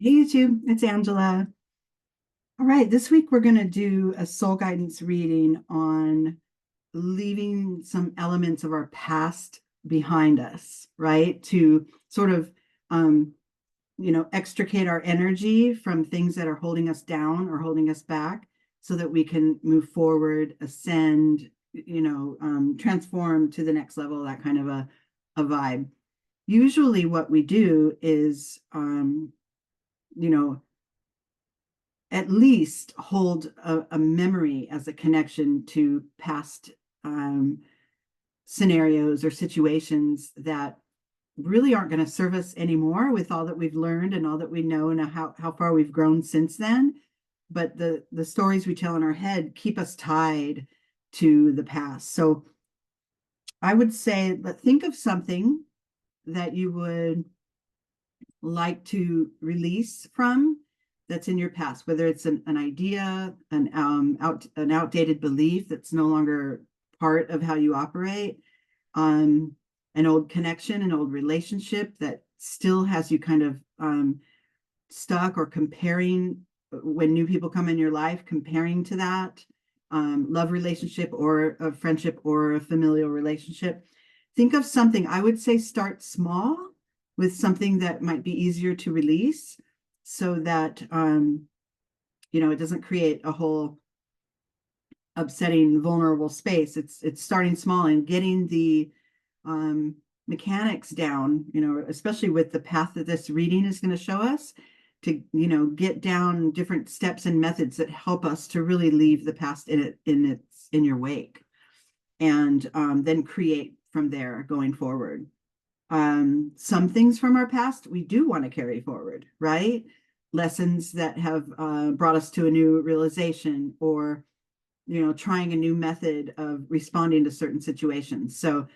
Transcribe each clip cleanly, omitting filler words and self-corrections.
Hey YouTube, it's Angela. All right, this week we're going to do a soul guidance reading on leaving some elements of our past behind us, right? To sort of, um, extricate our energy from things that are holding us down or holding us back so that we can move forward, ascend, transform to the next level, that kind of a vibe. Usually what we do is, you know, at least hold a memory as a connection to past um, scenarios or situations that really aren't going to serve us anymore with all that we've learned and all that we know and how far we've grown since then. But the stories we tell in our head keep us tied to the past. So I would say, but think of something that you would like to release from that's in your past, whether it's an idea, an outdated belief that's no longer part of how you operate, um, an old connection, an old relationship that still has you kind of stuck or comparing when new people come in your life, comparing to that love relationship or a friendship or a familial relationship. Think of something. I would say start small with something that might be easier to release so that it doesn't create a whole upsetting, vulnerable space. It's starting small and getting the mechanics down, especially with the path that this reading is going to show us, to get down different steps and methods that help us to really leave the past in your wake, and then create from there going forward. Some things from our past we do want to carry forward, right? Lessons that have brought us to a new realization, or trying a new method of responding to certain situations. So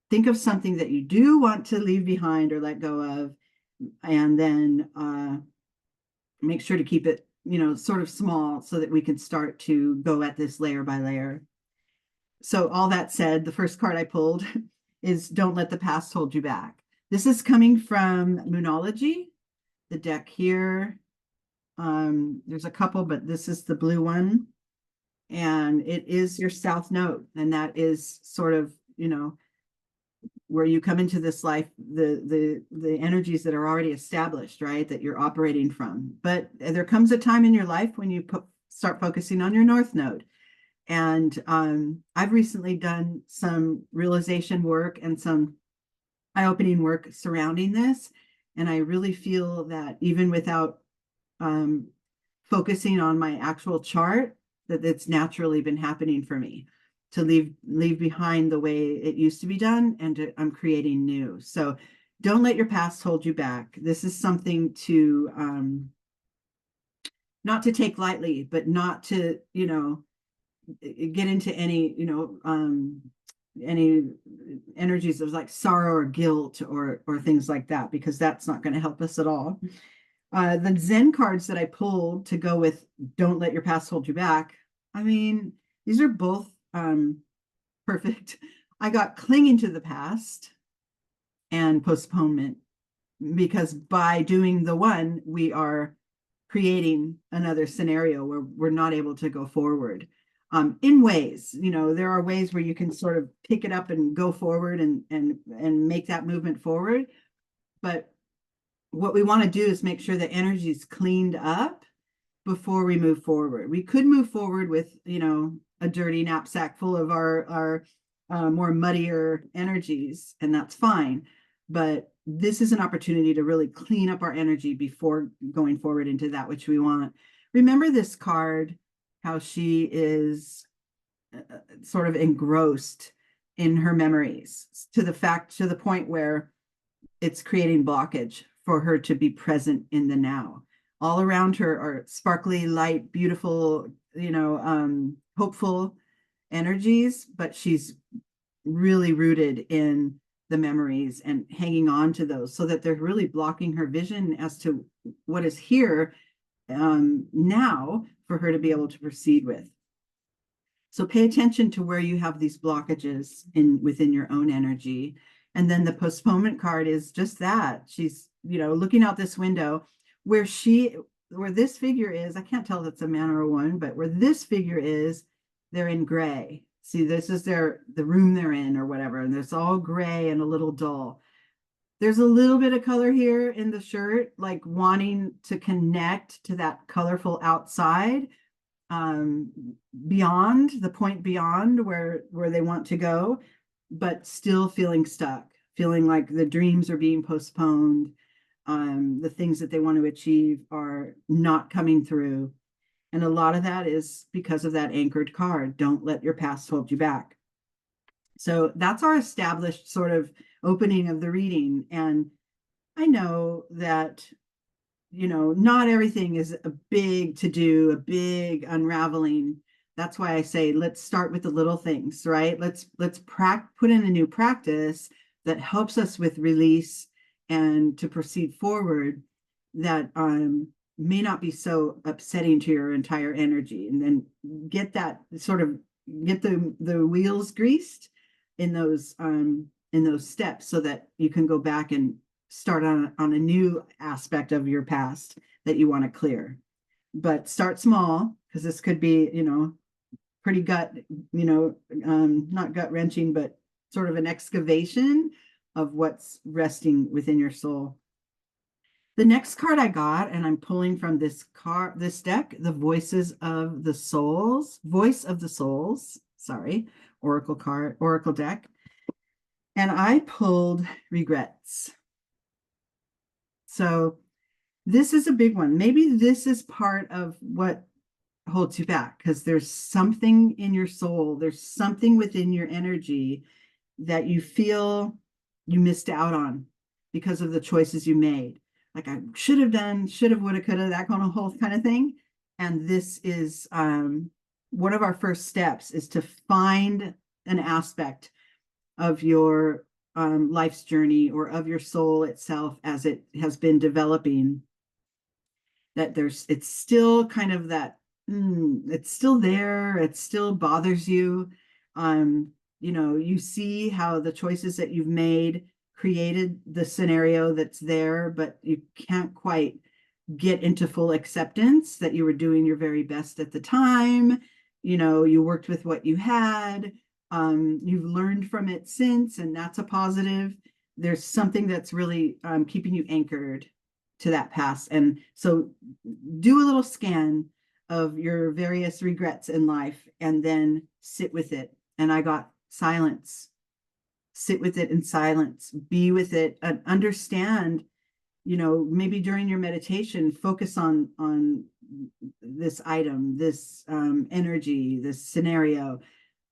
think of something that you do want to leave behind or let go of, and then make sure to keep it sort of small so that we can start to go at this layer by layer. So all that said, the first card I pulled is Don't Let the Past Hold You Back. This is coming from Moonology, the deck here. There's a couple, but this is the blue one. And it is your South Node. And that is sort of, where you come into this life, the energies that are already established, right, that you're operating from. But there comes a time in your life when you start focusing on your North Node. And I've recently done some realization work and some eye-opening work surrounding this. And I really feel that even without focusing on my actual chart, that it's naturally been happening for me to leave behind the way it used to be done, and I'm creating new. So don't let your past hold you back. This is something to not to take lightly, but not to get into any any energies of like sorrow or guilt or things like that, because that's not going to help us at all. The Zen cards that I pulled to go with Don't Let Your Past Hold You Back, I mean, these are both perfect. I got Clinging to the Past and Postponement, because by doing the one, we are creating another scenario where we're not able to go forward. In ways, there are ways where you can sort of pick it up and go forward and make that movement forward. But what we want to do is make sure the energy is cleaned up before we move forward. We could move forward with, a dirty knapsack full of our more muddier energies, and that's fine. But this is an opportunity to really clean up our energy before going forward into that which we want. Remember this card, how she is sort of engrossed in her memories to the point where it's creating blockage for her to be present in the now. All around her are sparkly, light, beautiful, hopeful energies, but she's really rooted in the memories and hanging on to those, so that they're really blocking her vision as to what is here now for her to be able to proceed with. So pay attention to where you have these blockages within your own energy. And then the postponement card is just that. She's, looking out this window, where this figure is, I can't tell if it's a man or a woman, but where this figure is, they're in gray. See, this is the room they're in or whatever, and it's all gray and a little dull. There's a little bit of color here in the shirt, like wanting to connect to that colorful outside, um, beyond the point beyond where they want to go, but still feeling stuck, feeling like the dreams are being postponed. The things that they want to achieve are not coming through. And a lot of that is because of that anchored card. Don't let your past hold you back. So that's our established sort of opening of the reading. And I know that, not everything is a big to do, a big unraveling. That's why I say, let's start with the little things, right? Let's put in a new practice that helps us with release and to proceed forward, that may not be so upsetting to your entire energy, and then get the wheels greased in those steps, so that you can go back and start on a new aspect of your past that you want to clear. But start small, because this could be, pretty not gut wrenching, but sort of an excavation of what's resting within your soul. The next card I got, and I'm pulling from this deck, the Voice of the Souls, Oracle deck. And I pulled Regrets. So this is a big one. Maybe this is part of what holds you back, because there's something in your soul, there's something within your energy that you feel you missed out on because of the choices you made. Like, I should have done, should have, would have, could have, that whole kind of thing. And this is one of our first steps, is to find an aspect of your life's journey, or of your soul itself as it has been developing, that it's still kind of that, it's still there, it still bothers you. You see how the choices that you've made created the scenario that's there, but you can't quite get into full acceptance that you were doing your very best at the time. You worked with what you had. You've learned from it since, and that's a positive. There's something that's really keeping you anchored to that past. And so do a little scan of your various regrets in life, and then sit with it. And I got silence. Sit with it in silence. Be with it, and understand, maybe during your meditation, focus on this item, this energy, this scenario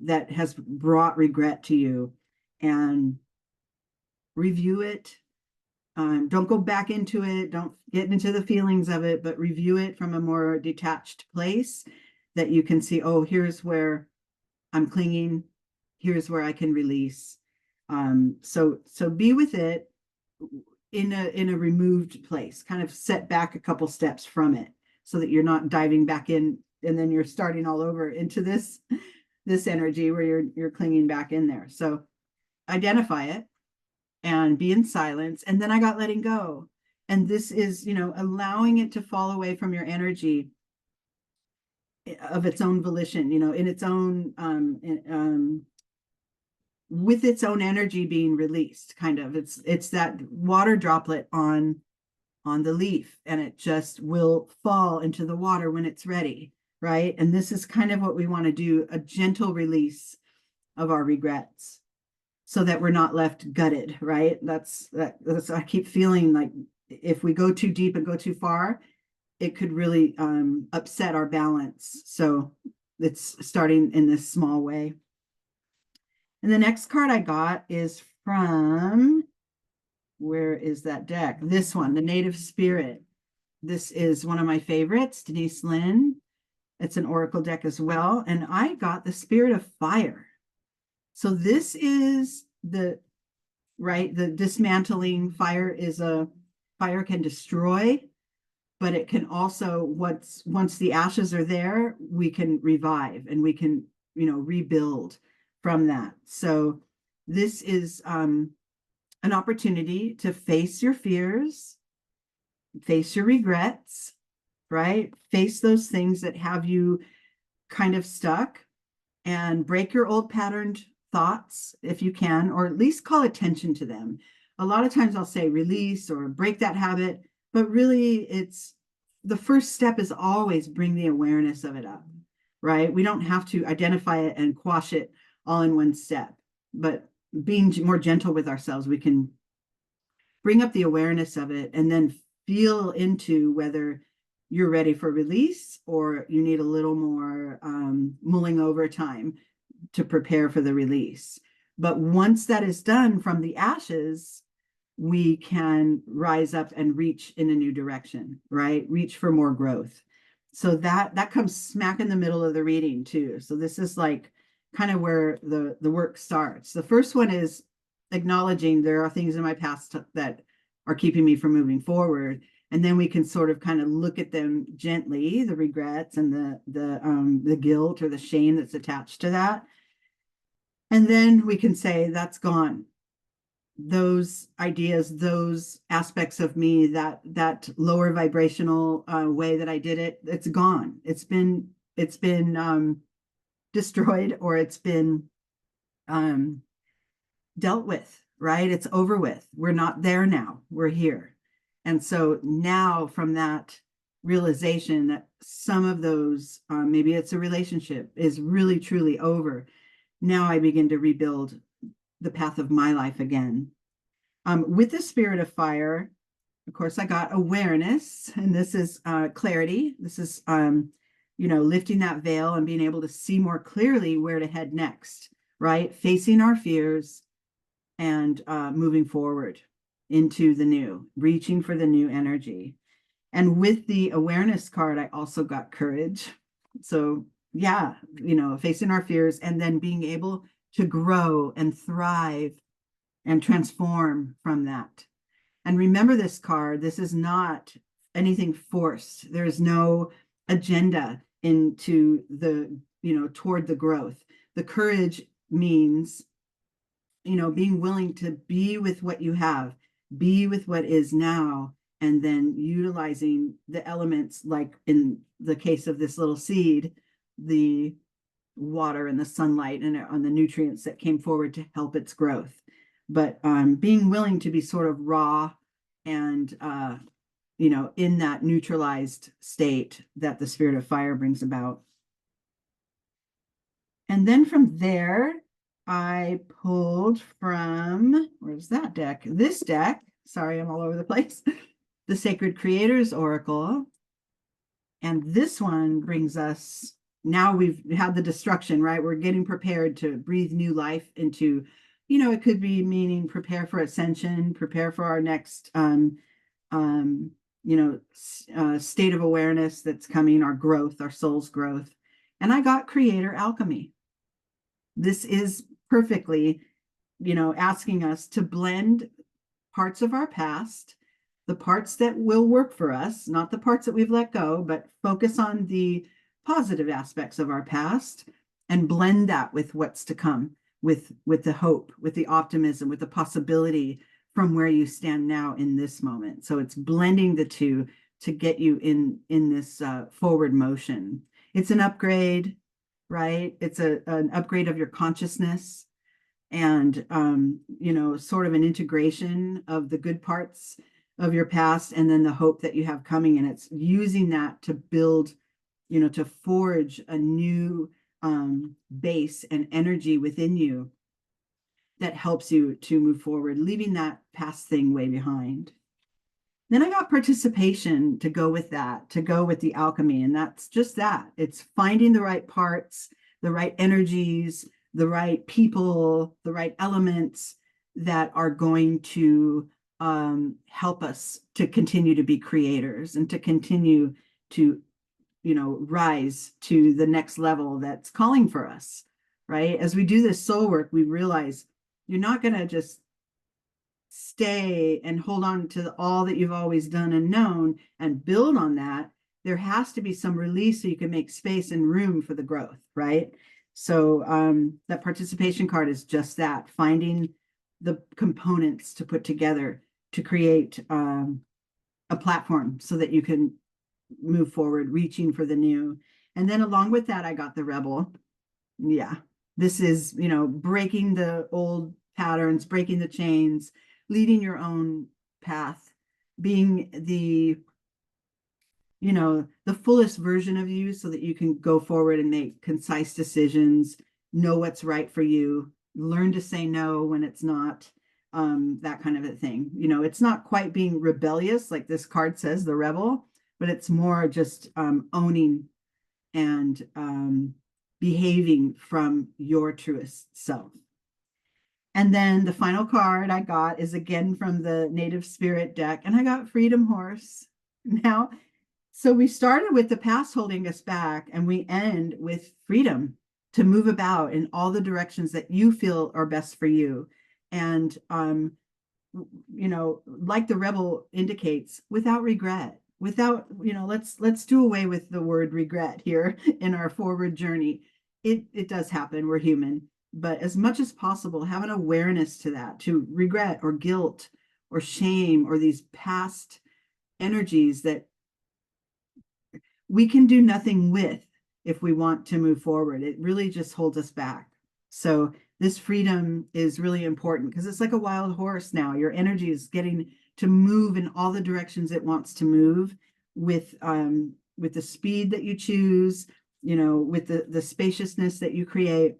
that has brought regret to you, and review it. Don't go back into it. Don't get into the feelings of it, but review it from a more detached place, that you can see, oh, here's where I'm clinging. Here's where I can release. So be with it in a removed place, kind of set back a couple steps from it, so that you're not diving back in, and then you're starting all over into this energy where you're clinging back in there. So identify it and be in silence. And then I got letting go. And this is, allowing it to fall away from your energy of its own volition, in its own, with its own energy being released, kind of. It's that water droplet on the leaf, and it just will fall into the water when it's ready, right? And this is kind of what we want to do, a gentle release of our regrets, so that we're not left gutted, right? That's I keep feeling like, if we go too deep and go too far, it could really upset our balance. So it's starting in this small way. And the next card I got is from, where is that deck? This one, the Native Spirit. This is one of my favorites, Denise Lynn. It's an oracle deck as well. And I got the Spirit of Fire. So this is the dismantling. Fire can destroy, but it can also, once the ashes are there, we can revive, and we can, rebuild from that. So this is an opportunity to face your fears, face your regrets, right? Face those things that have you kind of stuck, and break your old patterned thoughts if you can, or at least call attention to them. A lot of times I'll say release or break that habit, but really it's the first step is always bring the awareness of it up, right? We don't have to identify it and quash it all in one step, but being more gentle with ourselves, we can bring up the awareness of it and then feel into whether you're ready for release or you need a little more mulling over time to prepare for the release. But once that is done from the ashes, we can rise up and reach in a new direction, right? Reach for more growth. So that comes smack in the middle of the reading too. So this is like kind of where the work starts. The first one is acknowledging there are things in my past that are keeping me from moving forward. And then we can sort of kind of look at them gently, the regrets and the guilt or the shame that's attached to that. And then we can say, that's gone. Those ideas, those aspects of me, that lower vibrational way that I did it, it's gone. It's been destroyed, or it's been dealt with, right? It's over with. We're not there now. We're here. And so now, from that realization that some of those, maybe it's a relationship, is really truly over, now I begin to rebuild the path of my life again. With the spirit of fire, of course, I got awareness, and this is clarity. This is, lifting that veil and being able to see more clearly where to head next, right? Facing our fears and moving forward into the new, reaching for the new energy. And with the awareness card, I also got courage. So yeah, facing our fears and then being able to grow and thrive and transform from that. And remember this card, this is not anything forced. There is no agenda into the, toward the growth. The courage means, being willing to be with what you have, be with what is now, and then utilizing the elements, like in the case of this little seed, the water and the sunlight and on the nutrients that came forward to help its growth. But being willing to be sort of raw and, in that neutralized state that the spirit of fire brings about. And then from there, I pulled from, where's that deck? This deck, sorry, I'm all over the place, the Sacred Creators Oracle. And this one brings us, now we've had the destruction, right? We're getting prepared to breathe new life into, it could be meaning prepare for ascension, prepare for our next, state of awareness that's coming, our growth, our soul's growth. And I got Creator Alchemy. This is perfectly, asking us to blend parts of our past, the parts that will work for us, not the parts that we've let go, but focus on the positive aspects of our past and blend that with what's to come, with the hope, with the optimism, with the possibility from where you stand now in this moment. So it's blending the two to get you in this forward motion. It's an upgrade, right? It's an upgrade of your consciousness, and sort of an integration of the good parts of your past and then the hope that you have coming. And it's using that to build, to forge a new base and energy within you that helps you to move forward, leaving that past thing way behind. Then I got participation to go with that, to go with the alchemy. And that's just that. It's finding the right parts, the right energies, the right people, the right elements that are going to help us to continue to be creators and to continue to, rise to the next level that's calling for us, right? As we do this soul work, we realize you're not going to just stay and hold on to all that you've always done and known and build on that. There has to be some release so you can make space and room for the growth, right? So that participation card is just that, finding the components to put together to create a a platform so that you can move forward, reaching for the new. And then along with that, I got the rebel. Yeah. This is, breaking the old patterns, breaking the chains, leading your own path, being the fullest version of you so that you can go forward and make concise decisions, know what's right for you, learn to say no when it's not, that kind of a thing. It's not quite being rebellious, like this card says, the rebel, but it's more just owning and behaving from your truest self. And then the final card I got is again from the Native Spirit deck, and I got Freedom Horse. Now, so we started with the past holding us back, and we end with freedom to move about in all the directions that you feel are best for you. And, like the rebel indicates, without regret, let's do away with the word regret here in our forward journey. It does happen. We're human, but as much as possible, have an awareness to that, to regret or guilt or shame or these past energies that we can do nothing with if we want to move forward. It really just holds us back. So this freedom is really important because it's like a wild horse now. Your energy is getting to move in all the directions it wants to move with the speed that you choose, with the spaciousness that you create.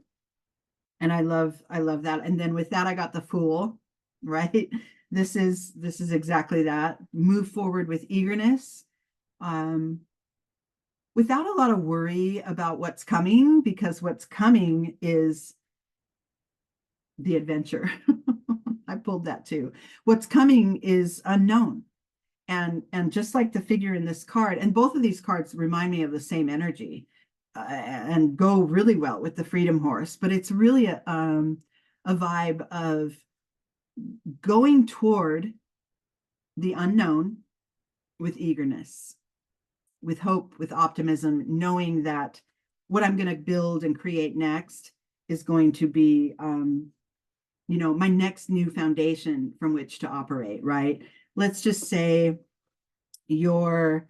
And I love that. And then with that, I got the Fool, right? This is exactly that. Move forward with eagerness, without a lot of worry about what's coming, because what's coming is the adventure. I pulled that too. What's coming is unknown. And just like the figure in this card, and both of these cards remind me of the same energy, and go really well with the Freedom Horse, but it's really a vibe of going toward the unknown with eagerness, with hope, with optimism, knowing that what I'm going to build and create next is going to be, my next new foundation from which to operate, right? Let's just say you're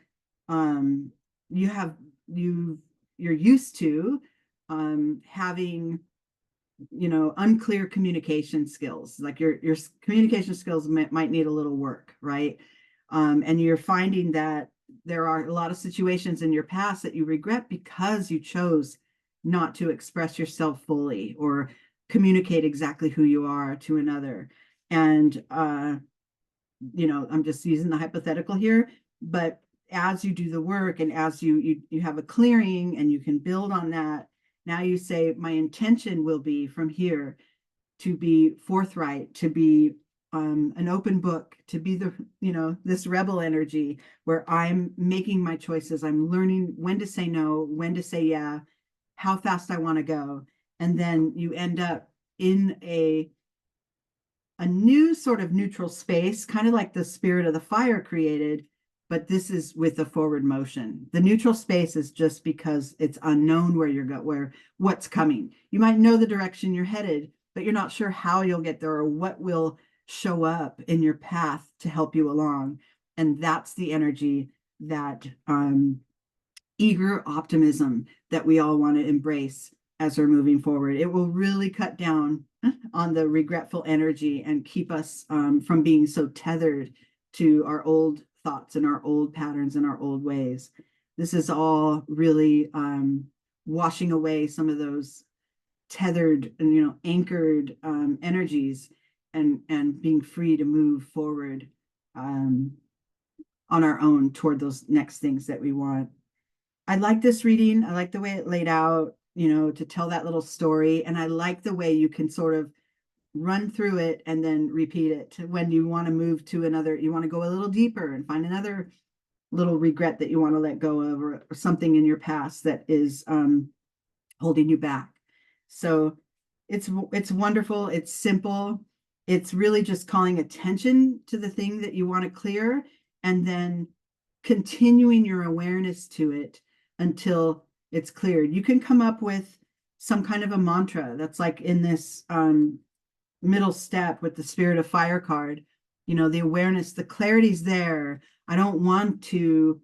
used to having unclear communication skills, like your communication skills might need a little work, right? And you're finding that there are a lot of situations in your past that you regret because you chose not to express yourself fully or communicate exactly who you are to another. And I'm just using the hypothetical here, but as you do the work and as you have a clearing and you can build on that, now you say, my intention will be from here to be forthright, to be an open book, to be this rebel energy where I'm making my choices. I'm learning when to say no, when to say yeah, how fast I want to go. And then you end up in a new sort of neutral space, kind of like the Spirit of the Fire created, but this is with the forward motion. The neutral space is just because it's unknown what's coming. You might know the direction you're headed, but you're not sure how you'll get there or what will show up in your path to help you along. And that's the energy, that eager optimism that we all want to embrace as we're moving forward. It will really cut down on the regretful energy and keep us from being so tethered to our old thoughts and our old patterns and our old ways. This is all really washing away some of those tethered and anchored energies, and being free to move forward on our own toward those next things that we want. I like this reading. I like the way it laid out, to tell that little story. And I like the way you can sort of run through it and then repeat it when you want to move to another, you want to go a little deeper and find another little regret that you want to let go of, or something in your past that is holding you back. So it's wonderful. It's simple. It's really just calling attention to the thing that you want to clear, and then continuing your awareness to it until it's cleared. You can come up with some kind of a mantra that's like in this middle step with the Spirit of Fire card. The awareness, the clarity's there. I don't want to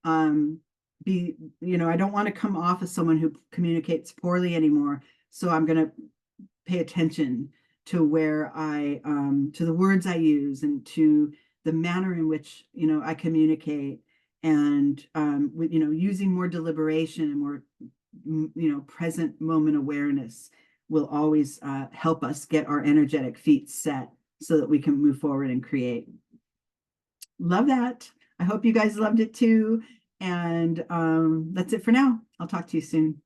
be, I don't want to come off as someone who communicates poorly anymore. So I'm going to pay attention to where to the words I use and to the manner in which, I communicate, and with, using more deliberation and more, present moment awareness will always help us get our energetic feet set so that we can move forward and create. Love that. I hope you guys loved it too. And that's it for now. I'll talk to you soon.